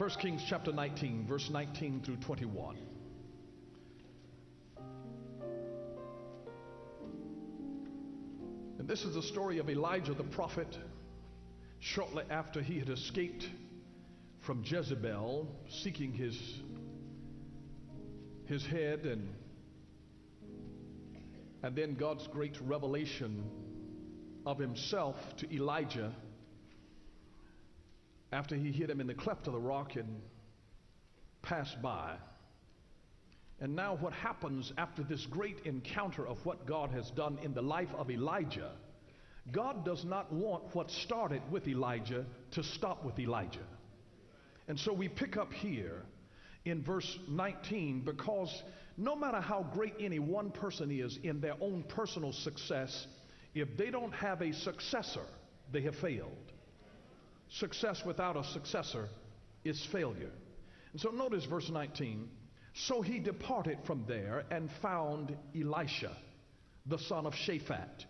1 Kings chapter 19, verse 19 through 21. And this is the story of Elijah the prophet shortly after he had escaped from Jezebel, seeking his head, and then God's great revelation of himself to Elijah after he hit him in the cleft of the rock and passed by. And now what happens after this great encounter of what God has done in the life of Elijah, God does not want what started with Elijah to stop with Elijah. And so we pick up here in verse 19, because no matter how great any one person is in their own personal success, if they don't have a successor, they have failed. Success without a successor is failure. And so notice verse 19. So he departed from there and found Elisha, the son of Shaphat,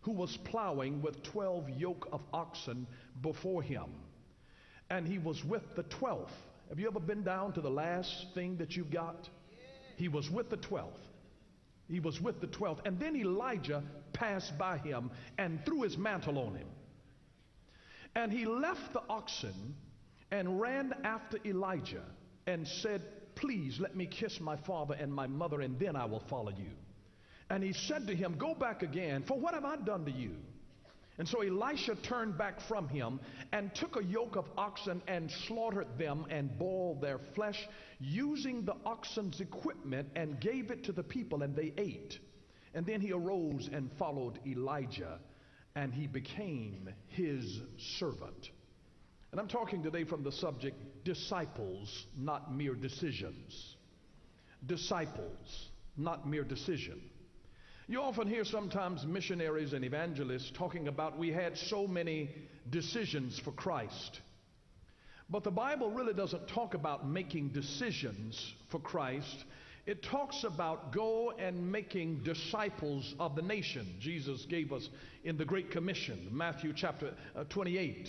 who was plowing with 12 yoke of oxen before him. And he was with the 12th. Have you ever been down to the last thing that you've got? He was with the 12th. He was with the 12th. And then Elijah passed by him and threw his mantle on him. And he left the oxen and ran after Elijah and said, please let me kiss my father and my mother, and then I will follow you. And he said to him, go back again, for what have I done to you? And so Elisha turned back from him and took a yoke of oxen and slaughtered them and boiled their flesh, using the oxen's equipment, and gave it to the people, and they ate. And then he arose and followed Elijah, and he became his servant. And I'm talking today from the subject, disciples, not mere decisions. Disciples, not mere decision. You often hear sometimes missionaries and evangelists talking about we had so many decisions for Christ. But the Bible really doesn't talk about making decisions for Christ. It talks about go and making disciples of the nation. Jesus gave us in the Great Commission, Matthew chapter 28.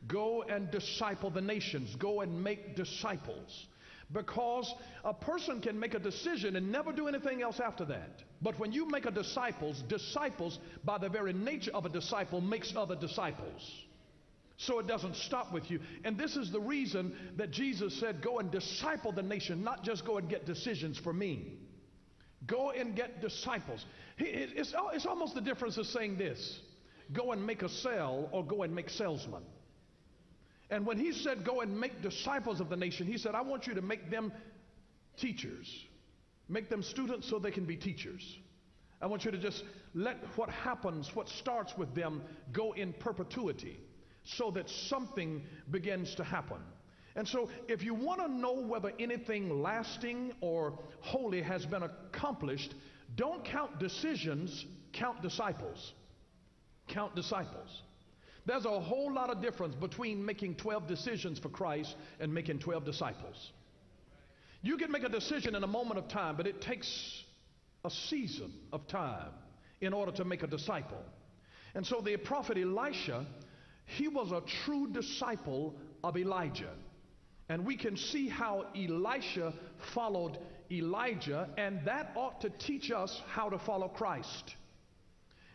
Go and disciple the nations. Go and make disciples. Because a person can make a decision and never do anything else after that. But when you make a disciples by the very nature of a disciple makes other disciples. So it doesn't stop with you. And this is the reason that Jesus said, go and disciple the nation, not just go and get decisions for me. Go and get disciples. It's almost the difference of saying this: go and make a sale or go and make salesmen. And when he said go and make disciples of the nation, he said, I want you to make them teachers. Make them students so they can be teachers. I want you to just let what happens, what starts with them, go in perpetuity, so that something begins to happen. And so if you want to know whether anything lasting or holy has been accomplished, don't count decisions, count disciples. Count disciples. There's a whole lot of difference between making 12 decisions for Christ and making 12 disciples. You can make a decision in a moment of time, but it takes a season of time in order to make a disciple. And so the prophet Elisha, he was a true disciple of Elijah. And we can see how Elisha followed Elijah, and that ought to teach us how to follow Christ.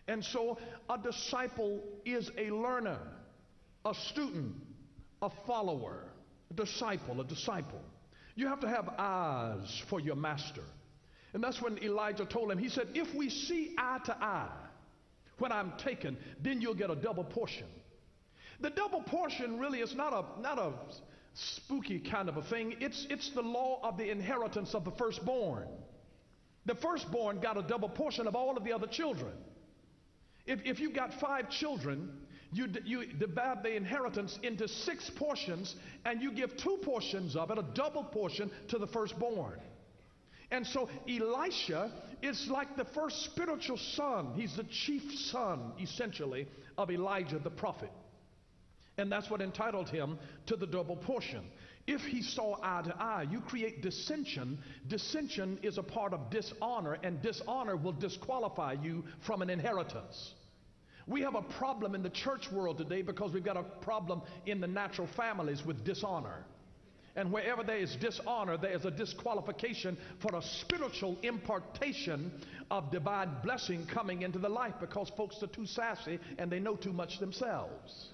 And so a disciple is a learner, a student, a follower, a disciple, a disciple. You have to have eyes for your master. And that's when Elijah told him, he said, if we see eye to eye when I'm taken, then you'll get a double portion. The double portion really is not a spooky kind of a thing. It's the law of the inheritance of the firstborn. The firstborn got a double portion of all of the other children. If you've got 5 children, you divide the inheritance into 6 portions, and you give 2 portions of it, a double portion, to the firstborn. And so Elisha is like the first spiritual son. He's the chief son, essentially, of Elijah the prophet. And that's what entitled him to the double portion. If he saw eye to eye, you create dissension. Dissension is a part of dishonor, and dishonor will disqualify you from an inheritance. We have a problem in the church world today because we've got a problem in the natural families with dishonor. And wherever there is dishonor, there is a disqualification for a spiritual impartation of divine blessing coming into the life, because folks are too sassy and they know too much themselves.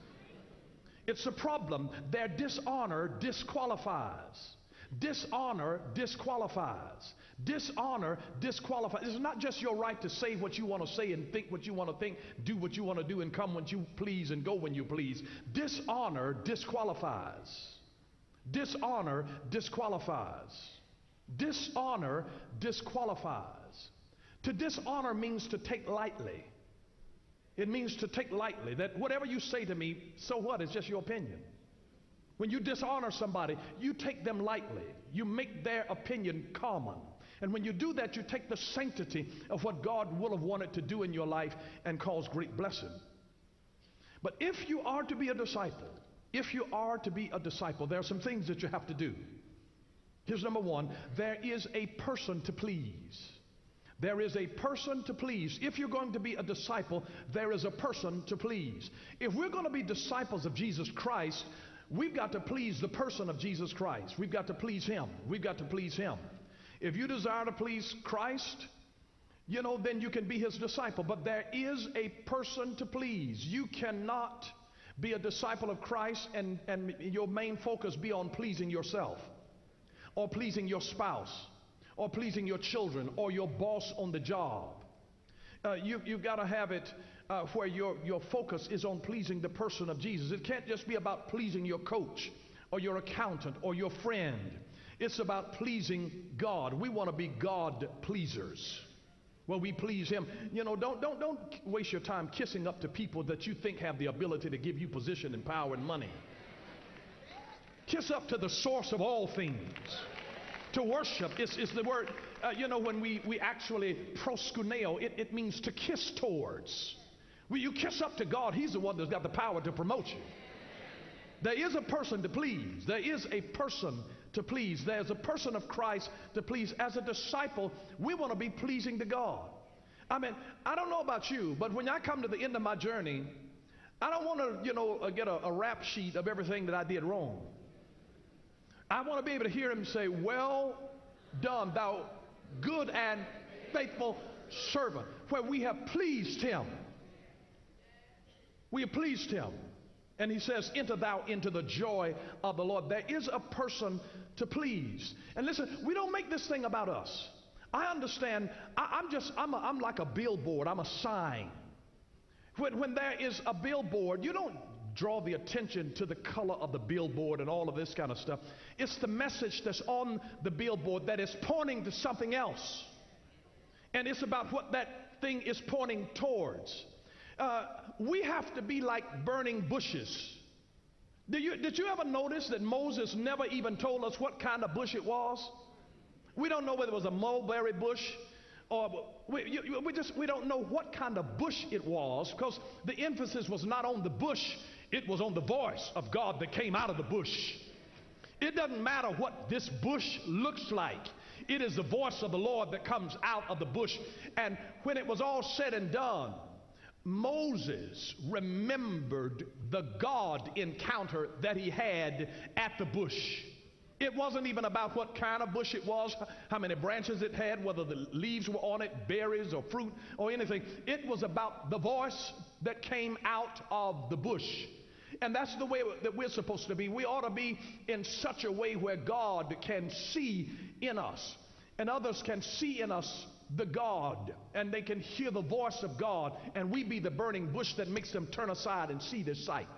It's a problem. Their dishonor disqualifies. Dishonor disqualifies. Dishonor disqualifies. It's not just your right to say what you want to say and think what you want to think, do what you want to do, and come when you please and go when you please. Dishonor disqualifies. Dishonor disqualifies. Dishonor disqualifies. To dishonor means to take lightly. It means to take lightly, that whatever you say to me, so what? It's just your opinion. When you dishonor somebody, you take them lightly. You make their opinion common. And when you do that, you take the sanctity of what God will have wanted to do in your life and cause great blessing. But if you are to be a disciple, there are some things that you have to do. Here's number one. There is a person to please. There is a person to please. If you're going to be a disciple, there is a person to please. If we're going to be disciples of Jesus Christ, we've got to please the person of Jesus Christ. We've got to please him. We've got to please him. If you desire to please Christ, then you can be his disciple. But there is a person to please. You cannot be a disciple of Christ and your main focus be on pleasing yourself, or pleasing your spouse, or pleasing your children, or your boss on the job. You've got to have it where your focus is on pleasing the person of Jesus. It can't just be about pleasing your coach or your accountant or your friend. It's about pleasing God. We want to be God pleasers. Well, we please him. Don't waste your time kissing up to people that you think have the ability to give you position and power and money. Kiss up to the source of all things. To worship is the word, when we actually proskuneo, it means to kiss towards. When you kiss up to God, he's the one that's got the power to promote you. There is a person to please. There is a person to please. There's a person of Christ to please. As a disciple, we want to be pleasing to God. I mean, I don't know about you, but when I come to the end of my journey, I don't want to, get a rap sheet of everything that I did wrong. I want to be able to hear him say, well done, thou good and faithful servant, where we have pleased him. We have pleased him. And he says, enter thou into the joy of the Lord. There is a person to please. And listen, we don't make this thing about us. I understand. I'm like a billboard. I'm a sign. When there is a billboard, you don't draw the attention to the color of the billboard and all of this kind of stuff. It's the message that's on the billboard that is pointing to something else. And it's about what that thing is pointing towards. We have to be like burning bushes. Did you ever notice that Moses never even told us what kind of bush it was? We don't know whether it was a mulberry bush, or we don't know what kind of bush it was, because the emphasis was not on the bush, it was on the voice of God that came out of the bush. It doesn't matter what this bush looks like. It is the voice of the Lord that comes out of the bush. And when it was all said and done, Moses remembered the God encounter that he had at the bush. It wasn't even about what kind of bush it was, how many branches it had, whether the leaves were on it, berries or fruit or anything. It was about the voice that came out of the bush. And that's the way that we're supposed to be. We ought to be in such a way where God can see in us, and others can see in us the God, and they can hear the voice of God, and we be the burning bush that makes them turn aside and see this sight.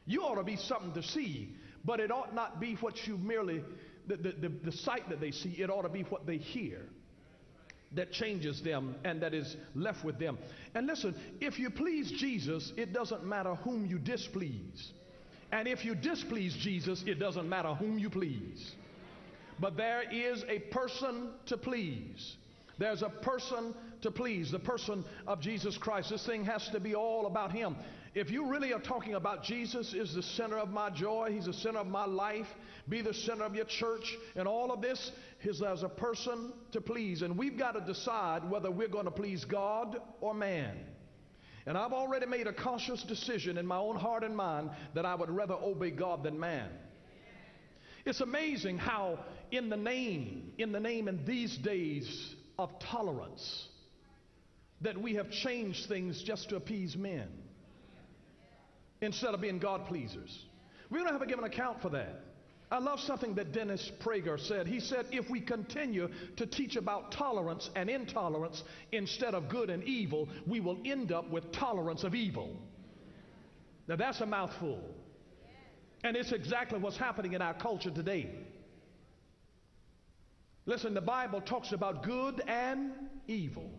You ought to be something to see, but it ought not be what you merely, the sight that they see. It ought to be what they hear that changes them and that is left with them. And listen, if you please Jesus, it doesn't matter whom you displease. And if you displease Jesus, it doesn't matter whom you please. But there is a person to please. There's a person to please, the person of Jesus Christ. This thing has to be all about him. If you really are talking about Jesus is the center of my joy, he's the center of my life, be the center of your church, and all of this, there's a person to please. And we've got to decide whether we're going to please God or man. And I've already made a conscious decision in my own heart and mind that I would rather obey God than man. It's amazing how in the name in these days of tolerance, that we have changed things just to appease men instead of being God pleasers. We don't have to give an account for that. I love something that Dennis Prager said. He said, if we continue to teach about tolerance and intolerance instead of good and evil, we will end up with tolerance of evil. Now that's a mouthful. And it's exactly what's happening in our culture today. Listen, the Bible talks about good and evil.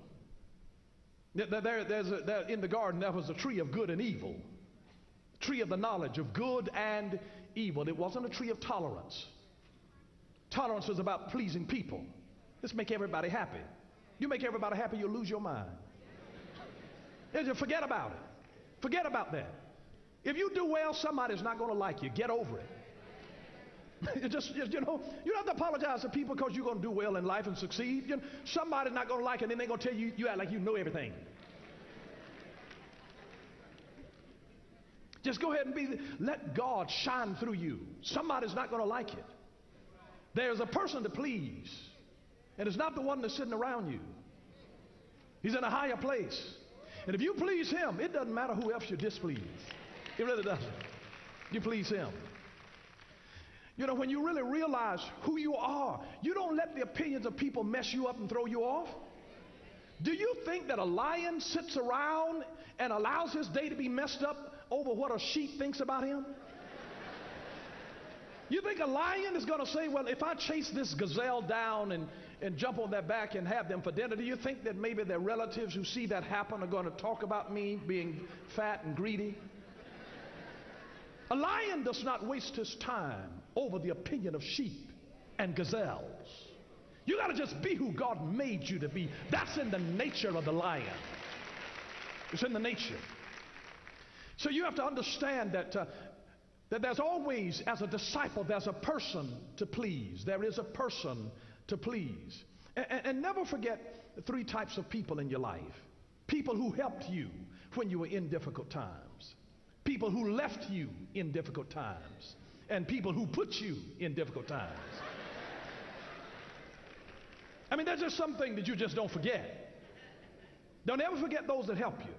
In the garden, there was a tree of good and evil. Tree of the knowledge of good and evil. It wasn't a tree of tolerance. Tolerance is about pleasing people. Let's make everybody happy. You make everybody happy, you'll lose your mind. Just forget about it. Forget about that. If you do well, somebody's not going to like you. Get over it. You don't have to apologize to people because you're going to do well in life and succeed. Somebody's not going to like it, and then they're going to tell you, you act like you know everything. Just go ahead and let God shine through you. Somebody's not going to like it. There's a person to please, and it's not the one that's sitting around you. He's in a higher place. And if you please him, it doesn't matter who else you displease. It really doesn't. You please him. When you really realize who you are, you don't let the opinions of people mess you up and throw you off. Do you think that a lion sits around and allows his day to be messed up over what a sheep thinks about him? You think a lion is going to say, well, if I chase this gazelle down and jump on their back and have them for dinner, do you think that maybe their relatives who see that happen are going to talk about me being fat and greedy? A lion does not waste his time over the opinion of sheep and gazelles. You got to just be who God made you to be. That's in the nature of the lion. It's in the nature. So you have to understand that there's always, as a disciple, there's a person to please. There is a person to please. And never forget the three types of people in your life. People who helped you when you were in difficult times. People who left you in difficult times. And people who put you in difficult times. I mean, there's just something that you just don't forget. Don't ever forget those that help you.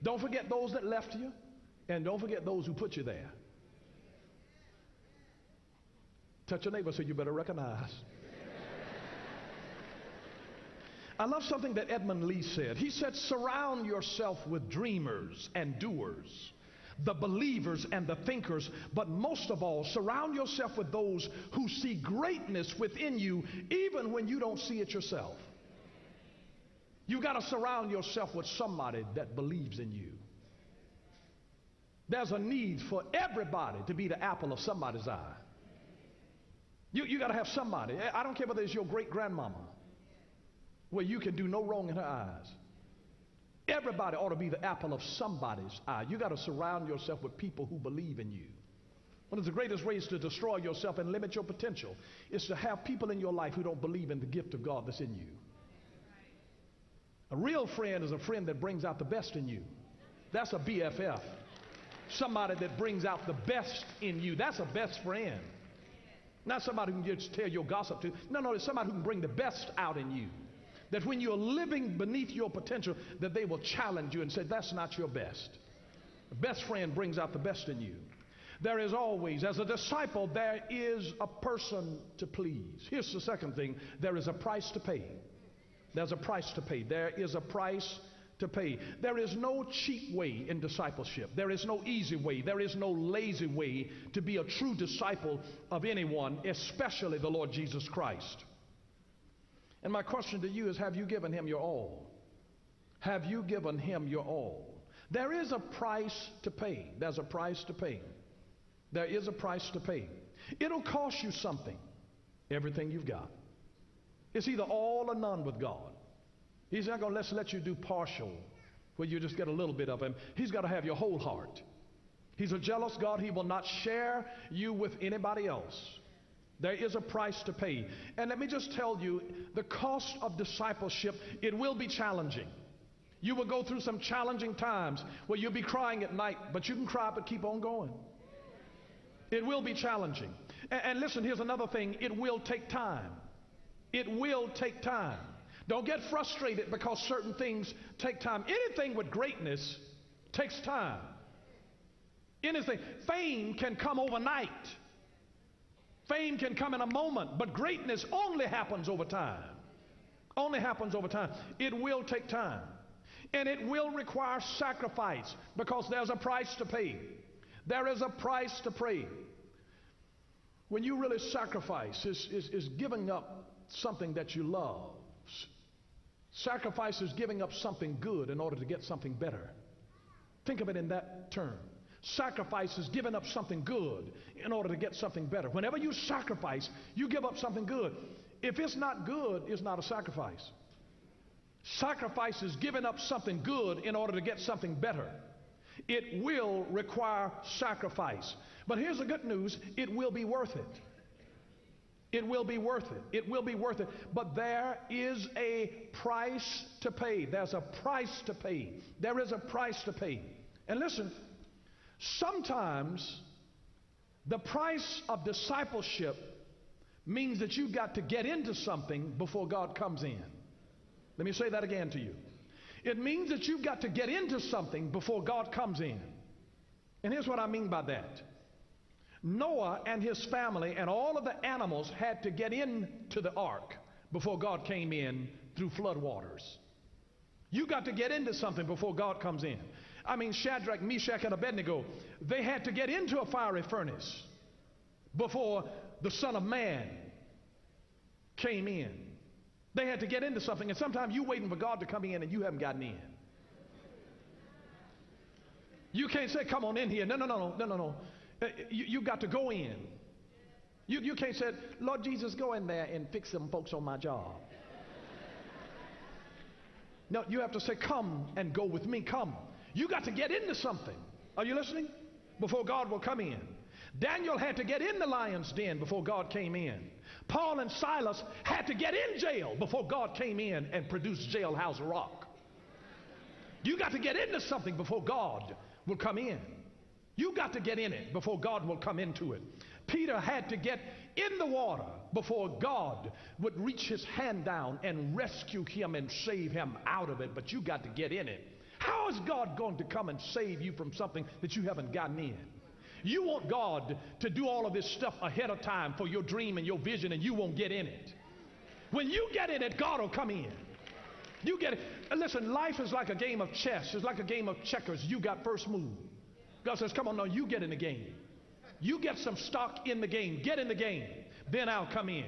Don't forget those that left you. And don't forget those who put you there. Touch your neighbor, so you better recognize. I love something that Edmund Lee said. He said, surround yourself with dreamers and doers, the believers and the thinkers, but most of all, surround yourself with those who see greatness within you, even when you don't see it yourself. You've got to surround yourself with somebody that believes in you. There's a need for everybody to be the apple of somebody's eye. You got to have somebody. I don't care whether it's your great-grandmama, where you can do no wrong in her eyes. Everybody ought to be the apple of somebody's eye. You got to surround yourself with people who believe in you. One of the greatest ways to destroy yourself and limit your potential is to have people in your life who don't believe in the gift of God that's in you. A real friend is a friend that brings out the best in you. That's a BFF. Somebody that brings out the best in you. That's a best friend. Not somebody who can just tell your gossip to. No, it's somebody who can bring the best out in you. That when you're living beneath your potential, that they will challenge you and say, that's not your best. The best friend brings out the best in you. There is always, as a disciple, there is a person to please. Here's the second thing. There is a price to pay. There's a price to pay. There is a price to pay. There is no cheap way in discipleship. There is no easy way. There is no lazy way to be a true disciple of anyone, especially the Lord Jesus Christ. And my question to you is, have you given him your all? Have you given him your all? There is a price to pay. There's a price to pay. There is a price to pay. It'll cost you something, everything you've got. It's either all or none with God. He's not going to let you do partial, where you just get a little bit of him. He's got to have your whole heart. He's a jealous God. He will not share you with anybody else. There is a price to pay. And let me just tell you, the cost of discipleship, it will be challenging. You will go through some challenging times where you'll be crying at night, but you can cry but keep on going. It will be challenging. And listen, here's another thing. It will take time. It will take time. Don't get frustrated because certain things take time. Anything with greatness takes time. Anything. Fame can come overnight. Fame can come in a moment, but greatness only happens over time. Only happens over time. It will take time. And it will require sacrifice because there's a price to pay. There is a price to pay. When you really sacrifice, is giving up something that you love. Sacrifice is giving up something good in order to get something better. Think of it in that term. Sacrifice is giving up something good in order to get something better. Whenever you sacrifice, you give up something good. If it's not good, it's not a sacrifice. Sacrifice is giving up something good in order to get something better. It will require sacrifice. But here's the good news. It will be worth it. It will be worth it. It will be worth it. But there is a price to pay. There's a price to pay. There is a price to pay. And listen, sometimes the price of discipleship means that you've got to get into something before God comes in. Let me say that again to you. It means that you've got to get into something before God comes in. And here's what I mean by that. Noah and his family and all of the animals had to get into the ark before God came in through flood waters. You got to get into something before God comes in. I mean, Shadrach, Meshach, and Abednego, they had to get into a fiery furnace before the Son of Man came in. They had to get into something, and sometimes you're waiting for God to come in and you haven't gotten in. You can't say, come on in here. No. You got to go in. You can't say, Lord Jesus, go in there and fix some folks on my job. No, you have to say, come and go with me, come. You got to get into something. Are you listening? Before God will come in. Daniel had to get in the lion's den before God came in. Paul and Silas had to get in jail before God came in and produced Jailhouse Rock. You got to get into something before God will come in. You got to get in it before God will come into it. Peter had to get in the water before God would reach his hand down and rescue him and save him out of it. But you got to get in it. How is God going to come and save you from something that you haven't gotten in? You want God to do all of this stuff ahead of time for your dream and your vision, and you won't get in it. When you get in it, God will come in. You get it. Listen, life is like a game of chess. It's like a game of checkers. You got first move. God says, come on, no, you get in the game. You get some stock in the game. Get in the game. Then I'll come in.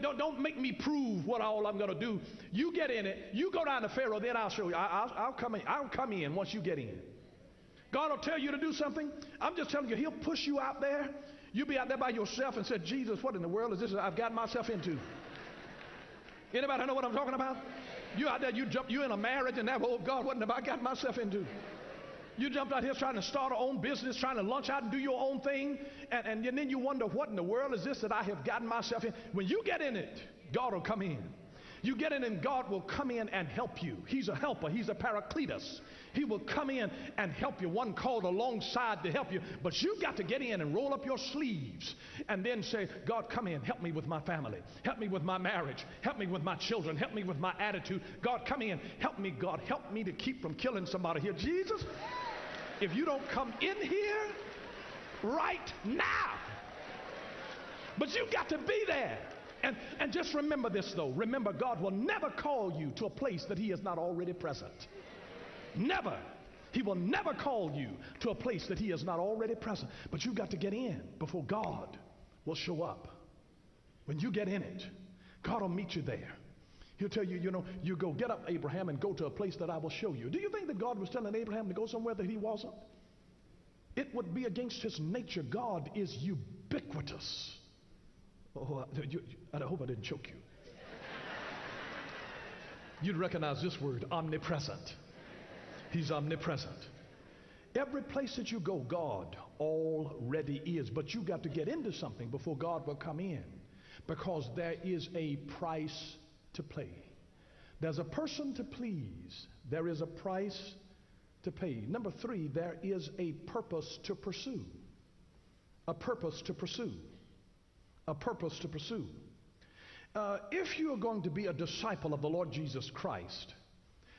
Don't make me prove what all I'm going to do. You get in it. You go down to Pharaoh, then I'll show you. I'll come in. I'll come in once you get in. God will tell you to do something. I'm just telling you, he'll push you out there. You'll be out there by yourself and say, Jesus, what in the world is this I've gotten myself into? Anybody know what I'm talking about? You out there, you in a marriage and that, oh God, what have I got myself into? You jumped out here trying to start our own business, trying to launch out and do your own thing, and then you wonder, what in the world is this that I have gotten myself in? When you get in it, God will come in. You get in and God will come in and help you. He's a helper. He's a paracletus. He will come in and help you. One called alongside to help you. But you've got to get in and roll up your sleeves and then say, God, come in. Help me with my family. Help me with my marriage. Help me with my children. Help me with my attitude. God, come in. Help me, God. Help me to keep from killing somebody here. Jesus, if you don't come in here right now. But you've got to be there. And just remember this, though. Remember, God will never call you to a place that he is not already present. Never. He will never call you to a place that he is not already present. But you've got to get in before God will show up. When you get in it, God will meet you there. He'll tell you, you go get up, Abraham, and go to a place that I will show you. Do you think that God was telling Abraham to go somewhere that he wasn't? It would be against his nature. God is ubiquitous. Oh, I hope I didn't choke you. You'd recognize this word, omnipresent. He's omnipresent. Every place that you go, God already is. But you got to get into something before God will come in, because there is a price to pay. There's a person to please. There is a price to pay. Number 3, there is a purpose to pursue. A purpose to pursue. a purpose to pursue. If you are going to be a disciple of the Lord Jesus Christ,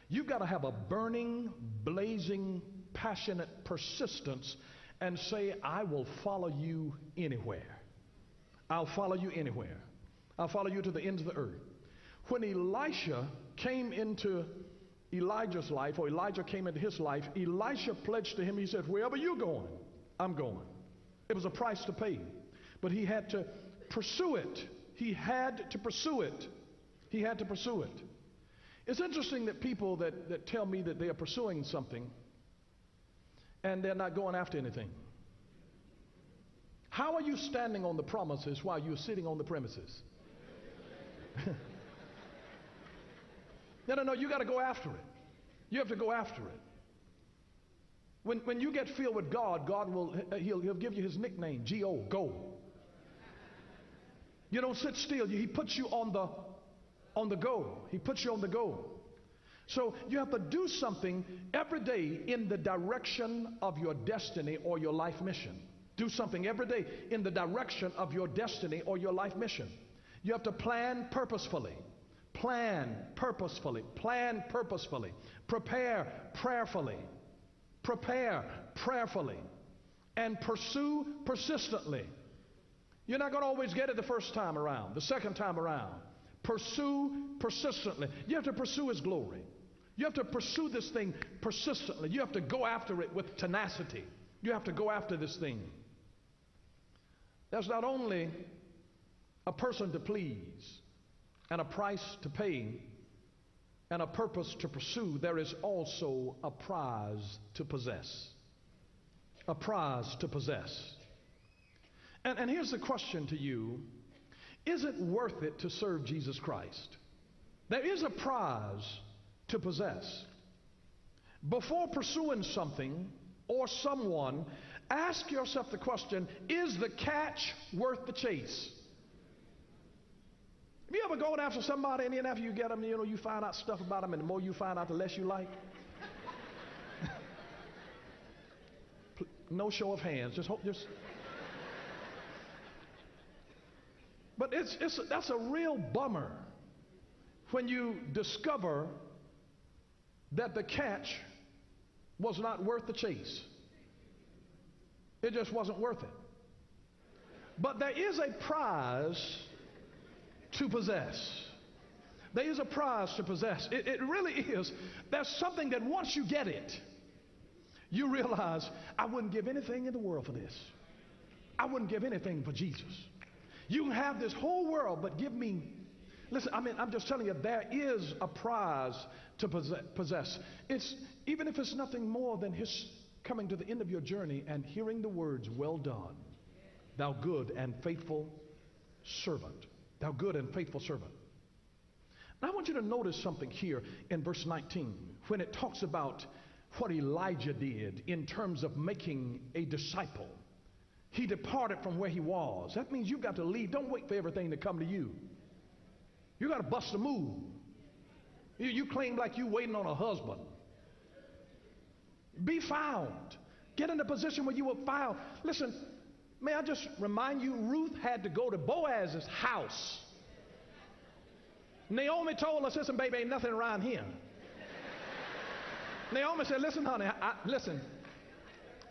you've got to have a burning, blazing, passionate persistence and say, I will follow you anywhere. I'll follow you anywhere. I'll follow you to the ends of the earth. When Elisha came into Elijah's life, or Elijah came into his life, Elisha pledged to him, he said, wherever you're going, I'm going. It was a price to pay, but he had to pursue it. He had to pursue it. He had to pursue it. It's interesting that people that tell me that they are pursuing something and they're not going after anything. How are you standing on the promises while you're sitting on the premises? No, you got to go after it. You have to go after it. When you get filled with God, God will, he'll give you his nickname, G-O, go. You don't sit still. He puts you on the go. He puts you on the go. So you have to do something every day in the direction of your destiny or your life mission. Do something every day in the direction of your destiny or your life mission. You have to plan purposefully. Plan purposefully. Plan purposefully. Prepare prayerfully. Prepare prayerfully. And pursue persistently. You're not going to always get it the first time around, the second time around. Pursue persistently. You have to pursue his glory. You have to pursue this thing persistently. You have to go after it with tenacity. You have to go after this thing. There's not only a person to please and a price to pay and a purpose to pursue, there is also a prize to possess. A prize to possess. And here's the question to you. Is it worth it to serve Jesus Christ? There is a prize to possess. Before pursuing something or someone, ask yourself the question, is the catch worth the chase? Have you ever gone after somebody and then after you get them, you find out stuff about them, and the more you find out, the less you like? No show of hands. But that's a real bummer when you discover that the catch was not worth the chase. It just wasn't worth it. But there is a prize to possess. There is a prize to possess. It really is. There's something that once you get it, you realize, I wouldn't give anything in the world for this. I wouldn't give anything for Jesus. You can have this whole world, but give me, listen, I'm just telling you, there is a prize to possess. It's, even if it's nothing more than his coming to the end of your journey and hearing the words, well done, thou good and faithful servant. Thou good and faithful servant. Now I want you to notice something here in verse 19 when it talks about what Elijah did in terms of making a disciple. He departed from where he was. That means you've got to leave. Don't wait for everything to come to you. You got to bust a move. You claim like you waiting on a husband. Be found. Get in a position where you will found. Listen, may I just remind you, Ruth had to go to Boaz's house. Naomi told us, listen, baby, ain't nothing around here. Naomi said, listen, honey, listen.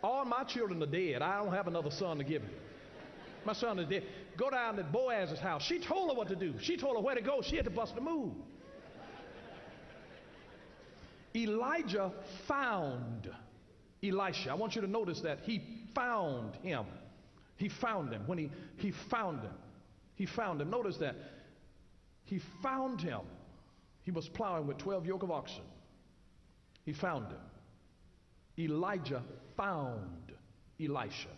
All my children are dead. I don't have another son to give you. My son is dead. Go down to Boaz's house. She told her what to do. She told her where to go. She had to bust a move. Elijah found Elisha. I want you to notice that he found him. He found him. When he found him. He found him. Notice that. He found him. He was plowing with 12 yoke of oxen. He found him. Elijah found Elisha.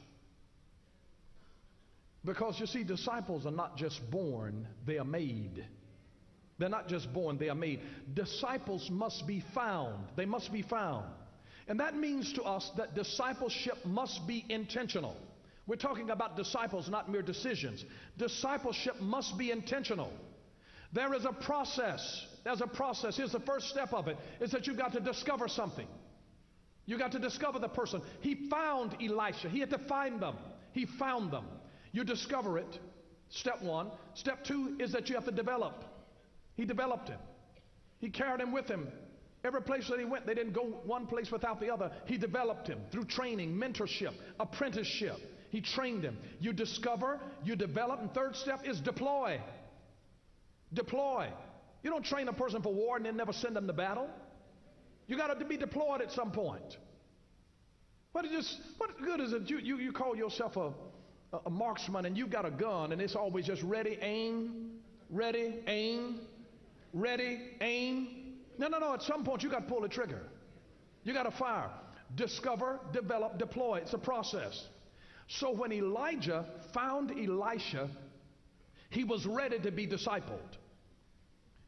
Because you see, disciples are not just born, they are made. They're not just born, they are made. Disciples must be found. They must be found. And that means to us that discipleship must be intentional. We're talking about disciples, not mere decisions. Discipleship must be intentional. There is a process. There's a process. Here's the first step of it, is that you've got to discover something. You got to discover the person. He found Elisha. He had to find them. He found them. You discover it. Step one. Step two is that you have to develop. He developed him. He carried him with him. Every place that he went, they didn't go one place without the other. He developed him through training, mentorship, apprenticeship. He trained him. You discover, you develop, and third step is deploy. Deploy. You don't train a person for war and then never send them to battle. You got to be deployed at some point. What good is it? You call yourself a marksman and you've got a gun and it's always just ready, aim, ready, aim, ready, aim. No. At some point you got to pull the trigger. You got to fire. Discover, develop, deploy. It's a process. So when Elijah found Elisha, he was ready to be discipled.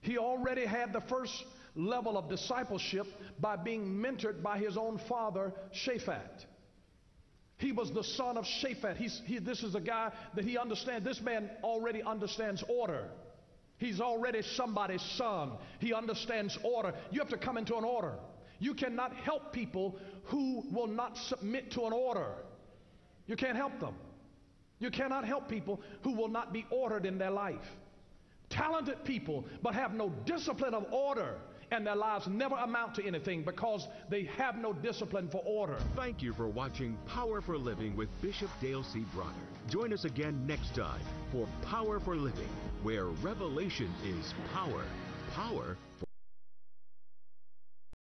He already had the first level of discipleship by being mentored by his own father, Shaphat. He was the son of Shaphat. This is a guy that he understands. This man already understands order. He's already somebody's son. He understands order. You have to come into an order. You cannot help people who will not submit to an order. You can't help them. You cannot help people who will not be ordered in their life. Talented people, but have no discipline of order, and their lives never amount to anything because they have no discipline for order. Thank you for watching Power for Living with Bishop Dale C. Bronner. Join us again next time for Power for Living, where revelation is power. Power